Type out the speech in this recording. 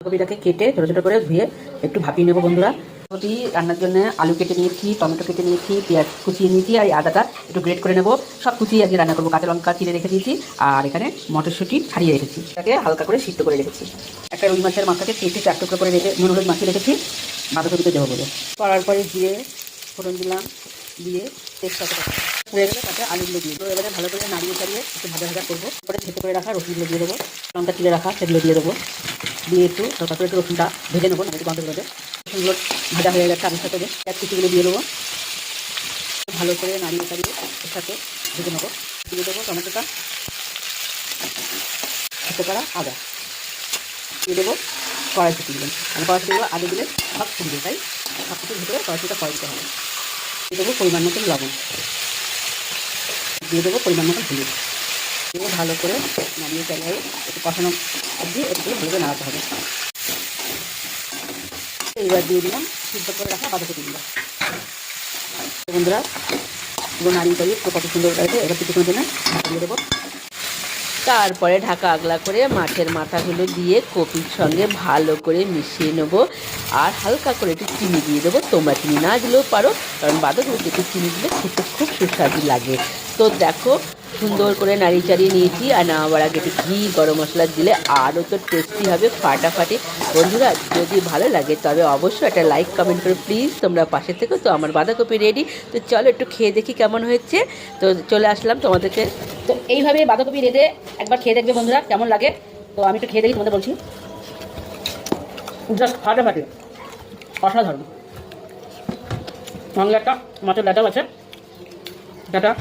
কপিটাকে কেটে ছোটো ছোটো করে ধুয়ে একটু ভাপিয়ে নেবো বন্ধুরা। কপি রান্নার জন্য আলু কেটে নিয়েছি, টমেটো কেটে নিয়েছি, পেঁয়াজ কুচিয়ে নিয়েছি, আর এই আদাটা একটু গ্রেট করে নেবো। সব কুচিয়ে আজকে রান্না করবো। কাঁচা লঙ্কা চিড়ে রেখে দিয়েছি, আর এখানে মটরশুঁটি ছাড়িয়ে রেখেছি, এটাকে হালকা করে সিদ্ধ করে রেখেছি। একটা রুই মাছের মাথাকে কেটে 4 টুকরো করে রেখে নুন হলুদ মাখিয়ে রেখেছি বাঁধাকপিতে দেবো বলে। করার পরে জিরে ফোড়ন দিলাম, দিয়ে তেজপাতা পুড়ে গেলে তাতে আলুগুলো দিয়ে দেবো। এবারে ভালো করে নাড়িয়ে চাড়িয়ে একটু ভাজা ভাজা করবো। পরে ভেজে করে রাখা রসুনগুলো দিয়ে দেবো, লঙ্কা চিড়ে রাখা সেগুলো দিয়ে দেবো, দিয়ে একটু তারপরে একটু রসুনটা ভেজে নেবো, একটু গন্ধ বেরোবে। রসুনগুলো ভাজা হয়ে গেছে, আলুর সাথে পেঁয়াজ কুচিগুলো দিয়ে দেবো, ভালো করে নাড়িয়ে চাড়িয়ে এর সাথে ভেজে নেবো। দিয়ে দেবো টমেটোটা, খেতে পারা আদা দিয়ে দেবো, কড়াইশুঁটি দিলাম। আর কড়াইশুঁটিগুলো আলু দিলে সব ফুটবে, তাই সব কিছুর ভিতরে কড়াইশুঁটিটা কড়াই দিতে হবে। দিয়ে দেবো পরিমাণ মতো লবণ, দিয়ে দেবো পরিমাণ মতো হলুদ, দিয়ে ভালো করে নাড়িয়ে চালিয়ে একটু কষানো দিয়ে একটু ভালো করে নাড়াতে হবে। এইবার দিয়ে দিলাম সিদ্ধ করে রাখা বাঁধাকপিগুলো। বন্ধুরা পুরো নাড়িয়ে চালিয়ে একটু কত সুন্দর লাগছে। এবার কিছুক্ষণের জন্য দিয়ে দেবো। তারপরে ঢাকা আগলা করে মাছের মাথাগুলো দিয়ে কপির সঙ্গে ভালো করে মিশিয়ে নেবো, আর হালকা করে একটু চিনি দিয়ে দেবো। তোমরা চিনি না দিলেও পারো, কারণ বাঁধাকপিতে একটু চিনি দিলে খেতে খুব সুস্বাদু লাগে। তো দেখো সুন্দর করে নাড়িয়ে চাড়িয়ে নিয়েছি, আর নামাবার আগে একটু ঘি গরম মশলা দিলে আরও তো টেস্টি হবে ফাটাফাটি। বন্ধুরা যদি ভালো লাগে তবে অবশ্যই একটা লাইক কমেন্ট করে প্লিজ তোমরা পাশে থেকো। তো আমার বাঁধাকপি রেডি, তো চলো একটু খেয়ে দেখি কেমন হয়েছে। তো চলে আসলাম তোমাদেরকে। তো এইভাবে বাঁধাকপি রেঁধে একবার খেয়ে দেখবে বন্ধুরা কেমন লাগে। তো আমি একটু খেয়ে দেখি, তোমাদের বলছি। জাস্ট ফাটাফাটি, অসাধারণ। সঙ্গে একটা মাছের ডাটাও আছে, ডাটা